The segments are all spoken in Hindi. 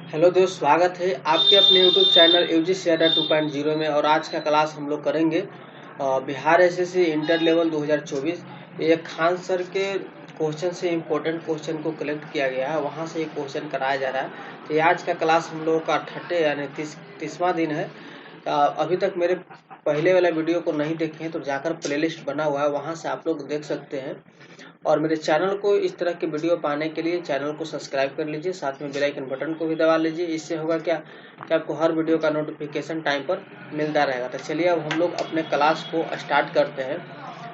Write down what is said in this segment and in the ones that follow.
हेलो दोस्त, स्वागत है आपके अपने यूट्यूब चैनल यूजीसी अड्डा 2.0 में। और आज का क्लास हम लोग करेंगे बिहार एसएससी इंटर लेवल 2024। ये खान सर के क्वेश्चन से इम्पोर्टेंट क्वेश्चन को कलेक्ट किया गया है, वहाँ से ये क्वेश्चन कराया जा रहा है। तो ये आज का क्लास हम लोगों का थर्डे यानी तीसवां दिन है। अभी तक मेरे पहले वाला वीडियो को नहीं देखे हैं तो जाकर प्लेलिस्ट बना हुआ है, वहाँ से आप लोग देख सकते हैं। और मेरे चैनल को इस तरह के वीडियो पाने के लिए चैनल को सब्सक्राइब कर लीजिए, साथ में बेल आइकन बटन को भी दबा लीजिए। इससे होगा क्या कि आपको हर वीडियो का नोटिफिकेशन टाइम पर मिलता रहेगा। तो चलिए अब हम लोग अपने क्लास को स्टार्ट करते हैं।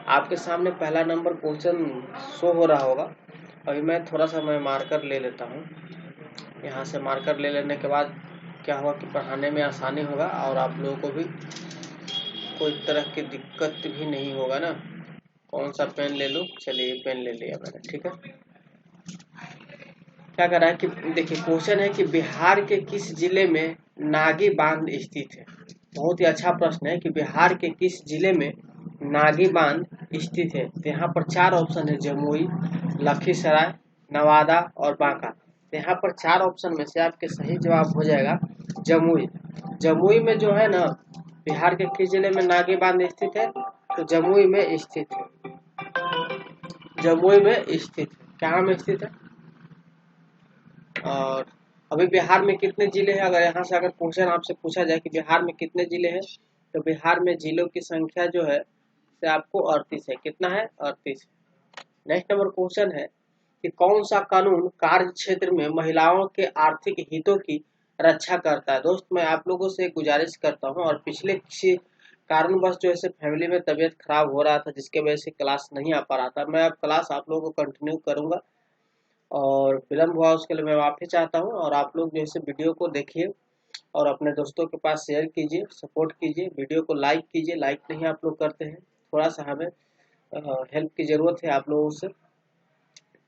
आपके सामने पहला नंबर क्वेश्चन शो हो रहा होगा। अभी मैं थोड़ा सा मार्कर ले लेता हूँ। यहाँ से मार्कर ले लेने के बाद क्या होगा कि पढ़ाने में आसानी होगा और आप लोगों को भी कोई तरह की दिक्कत भी नहीं होगा ना। कौन सा पेन ले लूँ? चलिए पेन ले लिया मैंने, ठीक है। क्या कर रहा है कि देखिए क्वेश्चन है कि बिहार के किस जिले में नागी बांध स्थित है। बहुत ही अच्छा प्रश्न है कि बिहार के किस जिले में नागी बांध स्थित है। तो यहाँ पर चार ऑप्शन है: जमुई, लखीसराय, नवादा और बांका। तो यहाँ पर चार ऑप्शन में से आपके सही जवाब हो जाएगा जमुई। जमुई में जो है ना, बिहार के किस जिले में नागी बांध स्थित है? तो जमुई में स्थित है। जमुई में स्थित है। कहाँ में स्थित है? और अभी बिहार में कितने जिले हैं? अगर यहाँ से अगर क्वेश्चन आपसे पूछा जाए कि बिहार में कितने जिले हैं, तो बिहार में जिलों की संख्या जो है से आपको 38 है। कितना है? 38। नेक्स्ट नंबर क्वेश्चन है कि कौन सा कानून कार्य क्षेत्र में महिलाओं के आर्थिक हितों की रक्षा करता है। दोस्त, मैं आप लोगों से गुजारिश करता हूँ, और पिछले किसी कारणवश जो है फैमिली में तबीयत खराब हो रहा था, जिसके वजह से क्लास नहीं आ पा रहा था। मैं अब क्लास आप लोगों को कंटिन्यू करूंगा, और विलम्ब हुआ उसके लिए मैं माफ़ी चाहता हूँ। और आप लोग जो है वीडियो को देखिए और अपने दोस्तों के पास शेयर कीजिए, सपोर्ट कीजिए, वीडियो को लाइक कीजिए। लाइक नहीं आप लोग करते हैं, थोड़ा सा हमें हेल्प की ज़रूरत है आप लोगों से।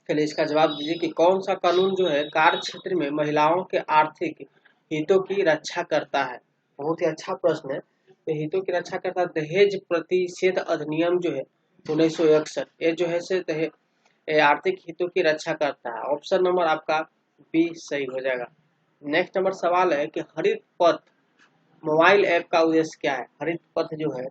चलिए इसका जवाब दीजिए कि कौन सा कानून जो है कार्य क्षेत्र में महिलाओं के आर्थिक हितों की रक्षा करता है। बहुत ही अच्छा प्रश्न है। तो हितों की रक्षा करता है दहेज प्रतिषेध अधिनियम जो है 1961, ये जो है से आर्थिक हितों की रक्षा करता है। ऑप्शन नंबर आपका बी सही हो जाएगा। नेक्स्ट नंबर सवाल है कि हरित पथ मोबाइल ऐप का उद्देश्य क्या है। हरित पथ जो है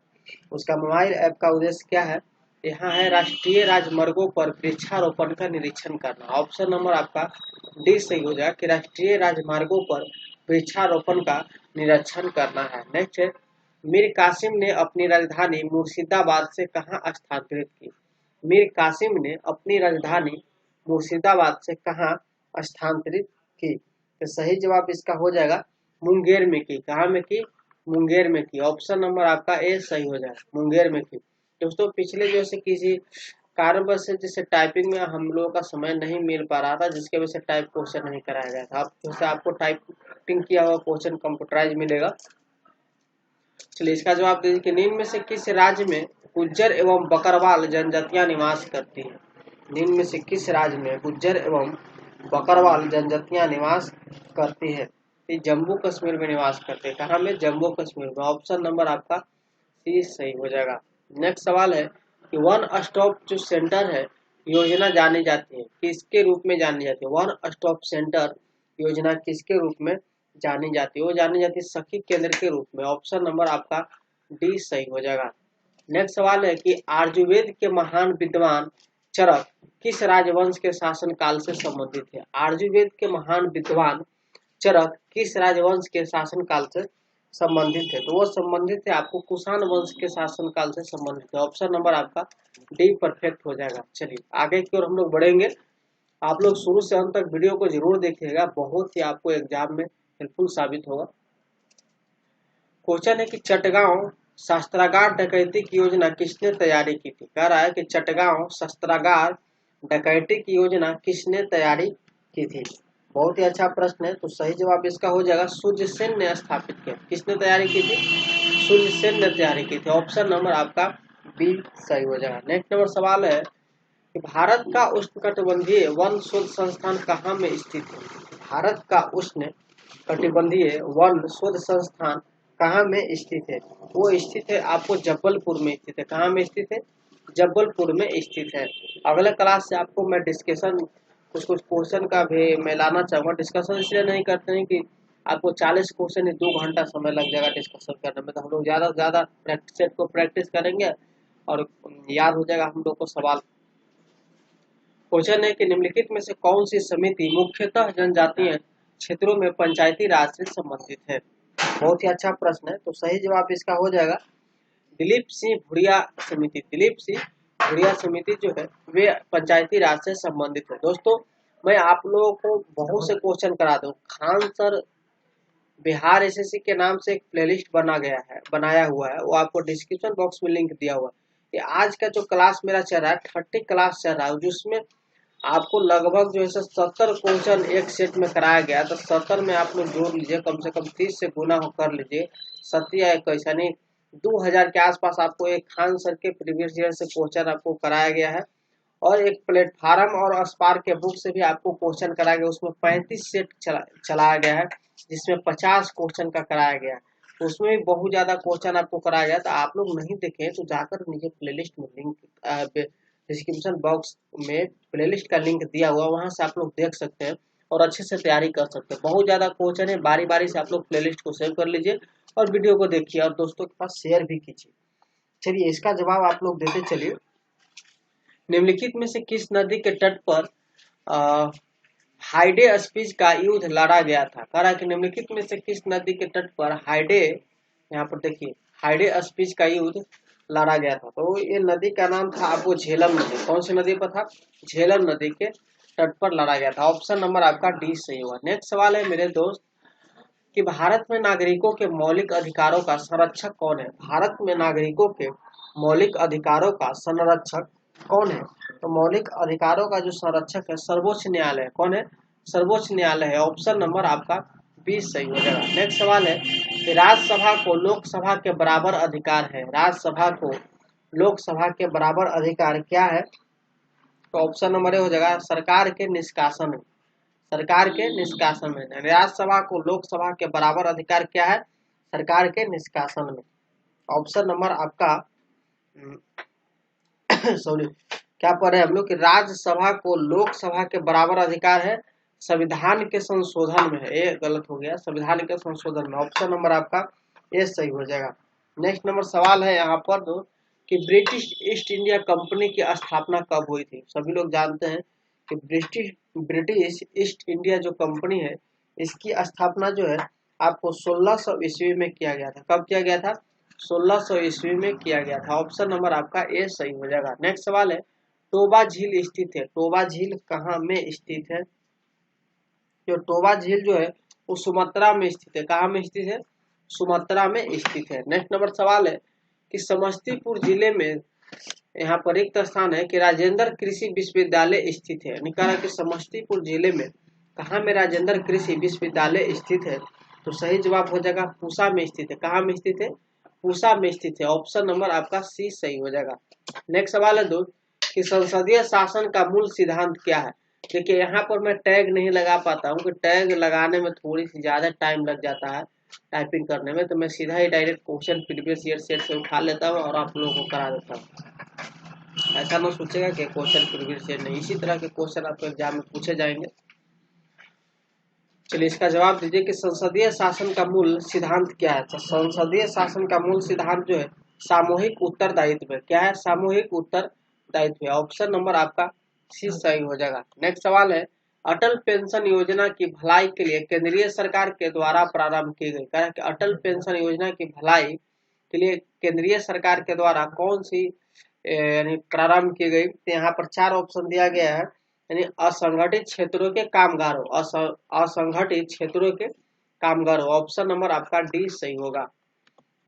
उसका मोबाइल ऐप का उद्देश्य क्या है? यहाँ है राष्ट्रीय राजमार्गों पर वृक्षारोपण का निरीक्षण करना। ऑप्शन नंबर आपका डी सही हो जाएगा कि राष्ट्रीय राजमार्गों पर वृक्षारोपण का निरीक्षण करना है। नेक्स्ट है मीर कासिम ने अपनी राजधानी मुर्शिदाबाद से कहाँ स्थानांतरित की। मीर कासिम ने अपनी राजधानी मुर्शिदाबाद से कहाँ स्थानांतरित की। तो सही जवाब इसका हो जाएगा मुंगेर में की। कहाँ में की? मुंगेर में की। ऑप्शन नंबर आपका ए सही हो जाएगा, मुंगेर में की। दोस्तों पिछले जो से किसी कारणवश से जैसे टाइपिंग में हम लोगों का समय नहीं मिल पा रहा था, जिसके वजह से टाइप क्वेश्चन नहीं कराया गया था। अब जैसे आपको टाइपिंग किया हुआ क्वेश्चन कंप्यूटराइज मिलेगा। चलिए इसका जवाब दीजिए कि निम्न में से किस राज्य में गुज्जर एवं बकरवाल जनजातियां निवास करती हैं। निम्न में से किस राज्य में गुज्जर एवं बकरवाल जनजातियां निवास करती है? ये जम्मू कश्मीर में निवास करते हैं। कहाँ में? जम्मू कश्मीर में। ऑप्शन नंबर आपका सी सही हो जाएगा। नेक्स्ट सवाल है कि वन स्टॉप जो सेंटर है योजना जानी जाती है, किसके रूप में जानी जाती है? वन स्टॉप सेंटर योजना किसके रूप में जानी जाती है? वो जानी जाती है सखी केंद्र के रूप में। ऑप्शन नंबर आपका डी सही हो जाएगा। नेक्स्ट सवाल है कि आर्युवेद के महान विद्वान चरक किस राजवंश के शासन काल से संबंधित है? आर्युवेद के महान विद्वान चरक किस राजवंश के शासन काल से संबंधित है? तो वो संबंधित है आपको कुषाण वंश के शासन काल से संबंधित है। ऑप्शन नंबर आपका डी परफेक्ट हो जाएगा। चलिए आगे की ओर हम लोग बढ़ेंगे। आप लोग शुरू से अंत तक वीडियो को जरूर देखिएगा, बहुत ही आपको एग्जाम में हेल्पफुल साबित होगा। क्वेश्चन है कि चटगांव शस्त्रागार डकैती की योजना किसने तैयारी की थी? कह रहा है कि चटगांव शस्त्रागार डकैती की योजना किसने तैयारी की थी? बहुत ही अच्छा प्रश्न है। तो सही जवाब इसका हो जाएगा सूर्य सेन ने स्थापित किया। किसने तैयारी की थी? सूर्य सेन ने तैयारी की थी। ऑप्शन नंबर आपका बी सही हो जाएगा। नेक्स्ट नंबर सवाल है कि भारत का उष्णकटिबंधीय वन शोध संस्थान कहाँ में स्थित है? भारत का उष्ण कटिबंधीय वन शोध संस्थान कहाँ में स्थित है? वो स्थित है आपको जबलपुर में स्थित है। कहाँ में स्थित है? जबलपुर में स्थित है। अगले क्लास से आपको मैं डिस्कशन कुछ कुछ क्वेश्चन का भी मैं लाना चाहूँगा। डिस्कशन इसलिए नहीं करते हैं कि आपको 40 क्वेश्चन ही 2 घंटा समय लग जाएगा डिस्कशन करने में, तो हम लोग ज़्यादा से ज़्यादा सेट को प्रैक्टिस करेंगे और याद हो जाएगा हम लोग को सवाल। क्वेश्चन है कि निम्नलिखित में से कौन सी समिति मुख्यतः जनजातीय क्षेत्रों में पंचायती राज से संबंधित है। बहुत ही अच्छा प्रश्न है, तो सही जवाब इसका हो जाएगा दिलीप सिंह भुरिया समिति। दिलीप सिंह भुरिया समिति जो है वे पंचायती राज से संबंधित है। दोस्तों मैं आप लोगों को बहुत से क्वेश्चन करा दूं। खान सर बिहार एसएससी के नाम से एक प्लेलिस्ट बनाया हुआ है, वो आपको डिस्क्रिप्शन बॉक्स में लिंक दिया हुआ है। ये आज का जो क्लास मेरा चल रहा है 30 क्लास चल रहा है, जिसमें आपको लगभग जो है 70 क्वेश्चन एक सेट में कराया गया। तो 70 में आप लोग जोड़ लीजिए, कम से कम 30 से गुना कर लीजिए, 70 या 21 यानी 2000 के आसपास आपको एक खान सर के प्रीवियस ईयर से क्वेश्चन आपको कराया गया है। और एक प्लेटफार्म और स्पार्क के बुक से भी आपको क्वेश्चन कराया गया, उसमें 35 सेट चलाया गया है, जिसमें 50 क्वेश्चन का कराया गया है। तो उसमें भी बहुत ज्यादा क्वेश्चन आपको कराया गया। तो आप लोग नहीं देखें तो जाकर नीचे प्लेलिस्ट में लिंक डिस्क्रिप्शन बॉक्स में प्लेलिस्ट का लिंक दिया हुआ, वहां से आप लोग देख सकते हैं और अच्छे से तैयारी कर सकते हैं। बहुत ज्यादा क्वेश्चन है, बारी बारी से आप लोग प्लेलिस्ट को सेव कर लीजिए और वीडियो को देखिए और दोस्तों के पास शेयर भी कीजिए। चलिए इसका जवाब आप लोग देते चलिए। निम्नलिखित में से किस नदी के तट पर हाइडे स्पीच का युद्ध लड़ा गया था। कह रहा कि निम्नलिखित में से किस नदी के तट पर हाइडे, यहाँ पर देखिए हाइडे स्पीच का युद्ध लड़ा गया था। तो ये नदी का नाम था आपको झेलम नदी। कौन सी नदी पर था? झेलम नदी के तट पर लड़ा गया था। ऑप्शन नंबर आपका डी सही हुआ। नेक्स्ट सवाल है मेरे दोस्त कि भारत में नागरिकों के मौलिक अधिकारों का संरक्षक कौन है। भारत में नागरिकों के मौलिक अधिकारों का संरक्षक कौन है? तो मौलिक अधिकारों का जो संरक्षक है सर्वोच्च न्यायालय। कौन है? सर्वोच्च न्यायालय है। ऑप्शन नंबर आपका 20 सही हो जाएगा। नेक्स्ट सवाल है कि राज्यसभा को लोकसभा के बराबर अधिकार है। राज्यसभा को लोकसभा के बराबर अधिकार क्या है? तो ऑप्शन नंबर ए हो जाएगा सरकार के निष्कासन में। सरकार के निष्कासन में। राज्यसभा को लोकसभा के बराबर अधिकार क्या है? सरकार के निष्कासन में। ऑप्शन नंबर आपका सॉरी क्या पढ़े हम लोग कि राज्यसभा को लोकसभा के बराबर अधिकार है संविधान के संशोधन में है। ये गलत हो गया, संविधान के संशोधन में। ऑप्शन नंबर आपका ये सही हो जाएगा। नेक्स्ट नंबर सवाल है यहाँ पर दो कि ब्रिटिश ईस्ट इंडिया कंपनी की स्थापना कब हुई थी। सभी लोग जानते हैं कि ब्रिटिश ईस्ट इंडिया जो कंपनी है इसकी स्थापना जो है आपको 1600 ईस्वी में किया गया था। कब किया गया था? 1600 ईस्वी में किया गया था। ऑप्शन नंबर आपका ए सही हो जाएगा। नेक्स्ट सवाल है टोबा झील स्थित है। टोबा झील कहाँ में स्थित है? जो टोबा झील जो है वो सुमात्रा में स्थित है। कहाँ में स्थित है? सुमात्रा में स्थित है। नेक्स्ट नंबर सवाल है कि समस्तीपुर जिले में यहाँ पर रिक्त स्थान है कि राजेंद्र कृषि विश्वविद्यालय स्थित है। निकाला कि समस्तीपुर जिले में कहाँ में राजेंद्र कृषि विश्वविद्यालय स्थित है। तो सही जवाब हो जाएगा पूसा में स्थित है। कहाँ में स्थित है? पूसा में स्थित है। ऑप्शन नंबर आपका सी सही हो जाएगा। नेक्स्ट सवाल है दोस्त कि संसदीय शासन का मूल सिद्धांत क्या है। देखिए यहाँ पर मैं टैग नहीं लगा पाता हूँ कि टैग लगाने में थोड़ी सी ज्यादा टाइम लग जाता है टाइपिंग करने में, तो मैं सीधा ही direct question previous year set से उठा लेता हूँ और आप लोगों को करा देता हूँ। ऐसा ना सोचेगा कि क्वेश्चन प्रीवियस ईयर नहीं, इसी तरह के क्वेश्चन आपको एग्जाम में पूछे जाएंगे। चलिए इसका जवाब दीजिए कि संसदीय शासन का मूल सिद्धांत क्या है। तो संसदीय शासन का मूल सिद्धांत जो है सामूहिक उत्तरदायित्व है। क्या है? सामूहिक उत्तरदायित्व है। ऑप्शन नंबर आपका सी सही हो जाएगा। नेक्स्ट सवाल है अटल पेंशन योजना की भलाई के लिए केंद्रीय सरकार के द्वारा प्रारंभ की गई। कहा कि अटल पेंशन योजना की भलाई के लिए केंद्रीय सरकार के द्वारा कौन सी यानी प्रारंभ की गई। तो यहाँ पर 4 ऑप्शन दिया गया है यानी असंगठित क्षेत्रों के कामगारों, असंगठित क्षेत्रों के कामगारों। ऑप्शन नंबर आपका डी सही होगा।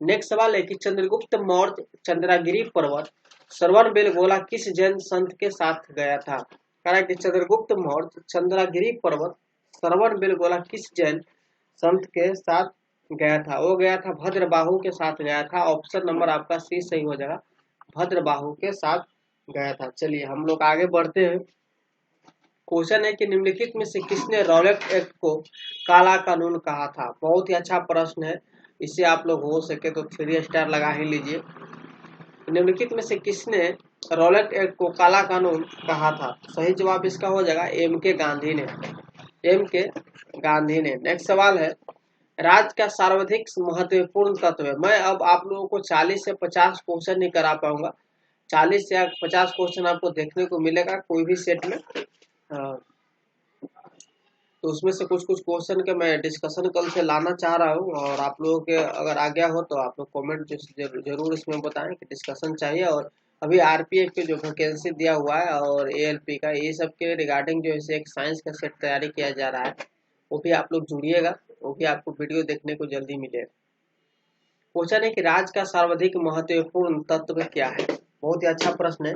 नेक्स्ट सवाल है कि चंद्रगुप्त मौर्य चंद्रगिरी पर्वत श्रवणबेलगोला किस जैन संत के साथ गया था। कहा कि चंद्रगुप्त मौर्य चंद्रगिरी पर्वत श्रवणबेलगोला किस जैन संत के साथ गया था। वो गया था भद्रबाहु के साथ गया था। ऑप्शन नंबर आपका सी सही हो जाएगा, भद्रबाहु के साथ गया था। चलिए हम लोग आगे बढ़ते हैं। क्वेश्चन है कि निम्नलिखित में से किसने रॉलेट एक्ट को काला कानून कहा था। बहुत ही अच्छा प्रश्न है, इसे आप लोग हो सके तो 3 स्टार लगा ही लीजिए। निम्नलिखित में से किसने रॉलेट एक्ट को काला कानून कहा था? सही जवाब इसका हो जाएगा एम के गांधी ने, एम के गांधी ने। नेक्स्ट सवाल है, राज्य का सर्वाधिक महत्वपूर्ण तत्व है। मैं अब आप लोगों को 40 से 50 क्वेश्चन नहीं करा पाऊंगा, 40 या 50 क्वेश्चन आपको देखने को मिलेगा कोई भी सेट में। तो उसमें से कुछ कुछ क्वेश्चन के मैं डिस्कशन कल से लाना चाह रहा हूँ, और आप लोगों के अगर आ गया हो तो आप लोग कमेंट जरूर इसमें बताएं कि डिस्कशन चाहिए। और अभी आरपीएफ के जो वैकेंसी दिया हुआ है और एएलपी का, ये सब के रिगार्डिंग जो है एक साइंस का सेट तैयारी किया जा रहा है, वो भी आप लोग जुड़िएगा, वो भी आपको वीडियो देखने को जल्दी मिलेगा। क्वेश्चन है कि राज्य का सर्वाधिक महत्वपूर्ण तत्व क्या है? बहुत ही अच्छा प्रश्न है।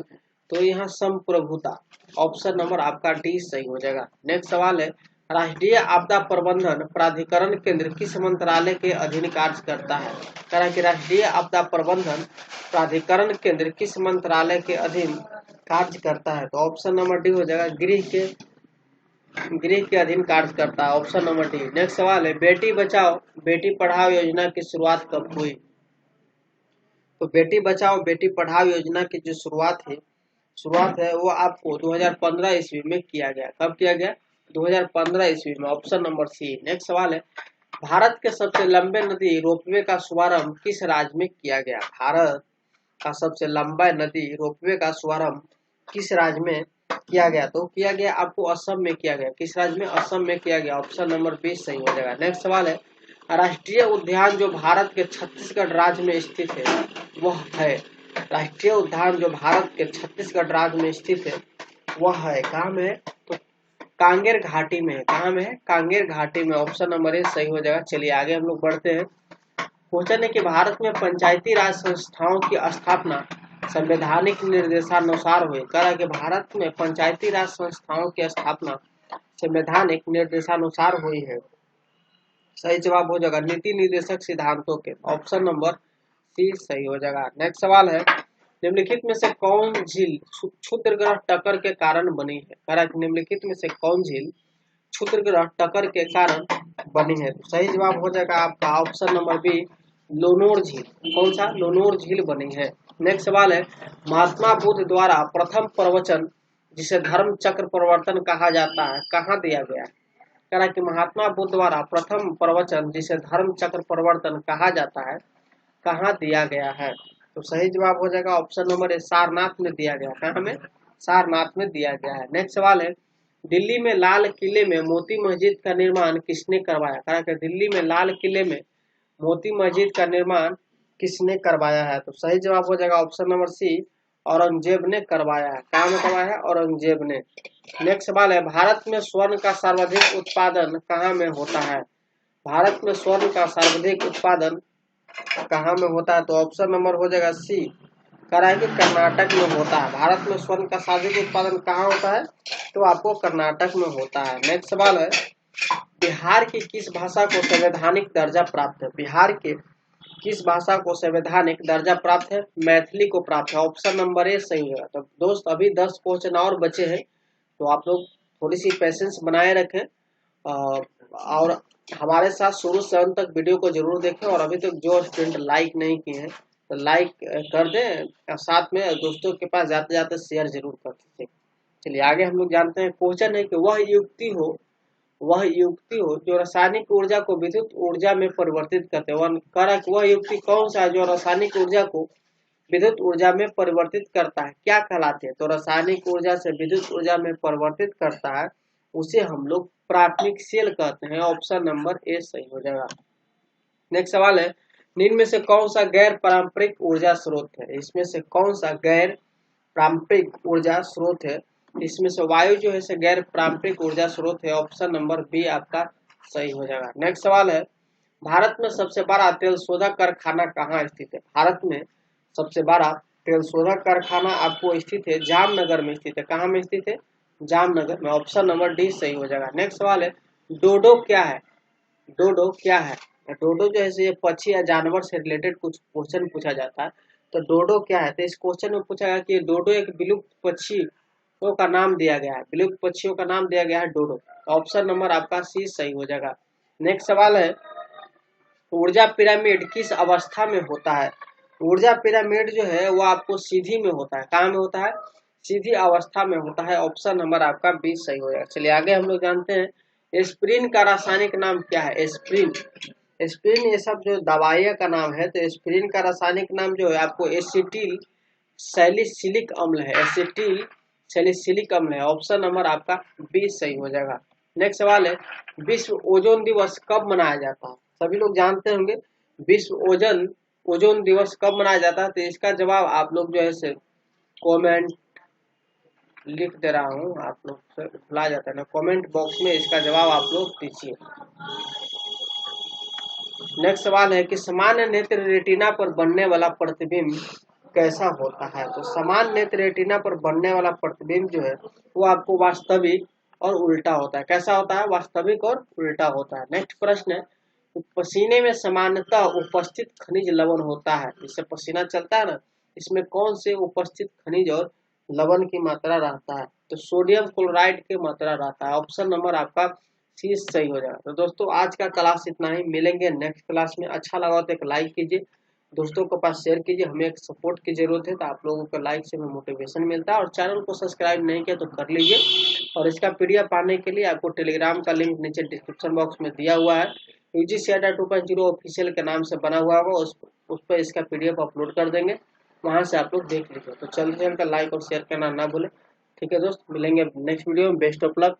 तो यहाँ संप्रभुता, ऑप्शन नंबर आपका डी सही हो जाएगा। नेक्स्ट सवाल है, राष्ट्रीय आपदा प्रबंधन प्राधिकरण केंद्र किस मंत्रालय के अधीन कार्य करता है? कह रहा है कि राष्ट्रीय आपदा प्रबंधन प्राधिकरण केंद्र किस मंत्रालय के अधीन कार्य करता है? तो ऑप्शन नंबर डी हो जाएगा, गृह के अधीन कार्य करता है, ऑप्शन नंबर डी। नेक्स्ट सवाल है, बेटी बचाओ बेटी पढ़ाओ योजना की शुरुआत कब हुई? तो बेटी बचाओ बेटी पढ़ाओ योजना की जो शुरुआत है वो आपको 2015 ईस्वी में किया गया। कब किया गया? 2015 ईस्वी में, ऑप्शन नंबर सी। नेक्स्ट सवाल है, भारत के सबसे लंबे नदी रोपवे का शुभारंभ किस राज्य में किया गया? भारत का सबसे लंबा नदी रोपवे का शुभारंभ किस राज्य में किया गया? तो किया गया आपको असम में किया गया। किस राज्य में? असम में किया गया, ऑप्शन नंबर 20 सही हो जाएगा। नेक्स्ट सवाल है, राष्ट्रीय उद्यान जो भारत के छत्तीसगढ़ राज्य में स्थित है वह है? राष्ट्रीय उद्यान जो भारत के छत्तीसगढ़ राज्य में स्थित है वह है, कहाँ में है? तो कांगेर घाटी में है। कहाँ में है? कांगेर घाटी में, ऑप्शन नंबर ए सही हो जाएगा। चलिए आगे हम लोग बढ़ते हैं। क्वेश्चन है कि भारत में पंचायती राज संस्थाओं की स्थापना संवैधानिक निर्देशानुसार हुई। कह रहा है कि भारत में पंचायती राज संस्थाओं की स्थापना संवैधानिक निर्देशानुसार हुई है। सही जवाब हो जाएगा नीति निर्देशक सिद्धांतों के, ऑप्शन नंबर सी सही हो जाएगा। नेक्स्ट सवाल है, निम्नलिखित में से कौन झील क्षुद्रग्रह टक्कर के कारण बनी है? कह रहा है कि निम्नलिखित में से कौन झील क्षुद्रग्रह टक्कर के कारण बनी है? तो सही जवाब हो जाएगा आपका ऑप्शन नंबर बी, लोनोर झील। कौन सा? लोनोर झील बनी है। नेक्स्ट सवाल है, महात्मा बुद्ध द्वारा प्रथम प्रवचन जिसे धर्म चक्र प्रवर्तन कहा जाता है कहाँ दिया गया है? कह रहा है कि महात्मा बुद्ध द्वारा प्रथम प्रवचन जिसे धर्म चक्र प्रवर्तन कहा जाता है कहाँ दिया गया है? तो सही जवाब हो जाएगा ऑप्शन नंबर ए, सारनाथ में दिया गया। कहाँ में? सारनाथ में दिया गया है। नेक्स्ट सवाल है, दिल्ली में लाल किले में मोती मस्जिद का निर्माण किसने करवाया? कह रहा है कि दिल्ली में लाल किले में मोती मस्जिद का निर्माण किसने करवाया है? तो सही जवाब हो जाएगा ऑप्शन नंबर सी, औरंगजेब ने करवाया है। कहाँ में करवाया है? औरंगजेब ने। नेक्स्ट सवाल है, भारत में स्वर्ण का सर्वाधिक उत्पादन कहाँ में होता है? भारत में स्वर्ण का सर्वाधिक उत्पादन कहाँ में होता है? तो ऑप्शन नंबर हो जाएगा सी, कह रहा है कि कर्नाटक में होता है। भारत में स्वर्ण का सर्वाधिक उत्पादन कहाँ होता है? तो आपको कर्नाटक में होता है। नेक्स्ट सवाल है, बिहार की किस भाषा को संवैधानिक दर्जा प्राप्त है? बिहार के किस भाषा को संवैधानिक दर्जा प्राप्त है? मैथिली को प्राप्त है, ऑप्शन नंबर ए सही है। तो दोस्त अभी 10 क्वेश्चन और बचे हैं, तो आप लोग थोड़ी सी पेशेंस बनाए रखें और हमारे साथ शुरू से अंत तक वीडियो को जरूर देखें। और अभी तक जो स्टूडेंट लाइक नहीं किए हैं तो लाइक कर दें, और साथ में दोस्तों के पास जाते जाते शेयर जरूर कर दीजिए। चलिए आगे हम लोग जानते हैं। क्वेश्चन है कि वह युक्ति हो जो रासायनिक ऊर्जा को विद्युत ऊर्जा में परिवर्तित करते हैं। वह युक्ति कौन सा है जो रासायनिक ऊर्जा को विद्युत ऊर्जा में परिवर्तित करता है? क्या कहलाते हैं? तो रासायनिक ऊर्जा से विद्युत ऊर्जा में परिवर्तित करता है उसे हम लोग प्राथमिक सेल कहते हैं, ऑप्शन नंबर ए सही हो जाएगा। नेक्स्ट सवाल है, निम्न में से कौन सा गैर पारंपरिक ऊर्जा स्रोत है? इसमें से कौन सा गैर पारंपरिक ऊर्जा स्रोत है? इसमें से वायु जो है गैर पारंपरिक ऊर्जा स्रोत है, ऑप्शन नंबर बी आपका सही हो जाएगा। नेक्स्ट सवाल है, भारत में सबसे बड़ा तेल शोधक कारखाना कहाँ स्थित है? भारत में सबसे बड़ा तेल शोधक कारखाना आपको स्थित है जामनगर में स्थित है। कहाँ में स्थित है? जामनगर में, ऑप्शन नंबर डी सही हो जाएगा। नेक्स्ट सवाल है, डोडो क्या है? डोडो क्या है? डोडो जो है ये पक्षी या जानवर से रिलेटेड कुछ क्वेश्चन पूछा जाता है। तो डोडो क्या है? तो इस क्वेश्चन में पूछा गया कि डोडो एक विलुप्त पक्षियों का नाम दिया गया है, विलुप्त पक्षियों का नाम दिया गया है डोडो, ऑप्शन नंबर आपका सी सही हो जाएगा। नेक्स्ट सवाल है, ऊर्जा पिरामिड किस अवस्था में होता है? ऊर्जा पिरामिड जो है वो आपको सीधी में होता है, कहाँ में होता है, सीधी अवस्था में होता है। ऑप्शन नंबर आपका 20 सही हो जाएगा। चलिए आगे हम लोग जानते हैं एस्पिरिन का रासायनिक नाम क्या है। एस्पिरिन, एस्पिरिन ये सब जो दवाइयों का नाम है, तो एस्पिरिन का रासायनिक नाम जो है आपको एसिटिल सैलिसिलिक अम्ल है, एसिटिल सैलिसिलिक अम्ल है। ऑप्शन नंबर आपका 20 सही हो जाएगा। नेक्स्ट सवाल है विश्व ओजोन दिवस कब मनाया जाता है। सभी लोग जानते होंगे विश्व ओजोन दिवस कब मनाया जाता है, तो इसका जवाब आप लोग जो है कमेंट लिख दे रहा हूँ, आप लोग से भुला जाता है ना, कमेंट बॉक्स में इसका जवाब आप लोग दीजिए। नेक्स्ट सवाल है कि सामान्य नेत्र रेटिना पर बनने वाला प्रतिबिंब कैसा होता है। तो सामान्य नेत्र रेटिना पर बनने वाला प्रतिबिंब जो है वो आपको वास्तविक और उल्टा होता है। कैसा होता है, वास्तविक और उल्टा होता है। नेक्स्ट प्रश्न है पसीने में सामान्यतः उपस्थित खनिज लवण होता है, जिससे पसीना चलता है ना, इसमें कौन से उपस्थित खनिज और लवण की मात्रा रहता है, तो सोडियम क्लोराइड की मात्रा रहता है। ऑप्शन नंबर आपका सी सही हो जाएगा। तो दोस्तों आज का क्लास इतना ही, मिलेंगे नेक्स्ट क्लास में। अच्छा लगा तो एक लाइक कीजिए, दोस्तों के पास शेयर कीजिए, हमें एक सपोर्ट की जरूरत है, तो आप लोगों के लाइक से हमें मोटिवेशन मिलता है। और चैनल को सब्सक्राइब नहीं किया तो कर लीजिए। और इसका पीडीएफ पाने के लिए आपको टेलीग्राम का लिंक नीचे डिस्क्रिप्शन बॉक्स में दिया हुआ है, UGC 2.0 ऑफिशियल के नाम से बना हुआ होगा, उस पर इसका पीडीएफ अपलोड कर देंगे, वहां से आप लोग देख लीजिए। तो चैनल का लाइक और शेयर करना ना भूलें। ठीक है दोस्त, मिलेंगे नेक्स्ट वीडियो में। Best of luck.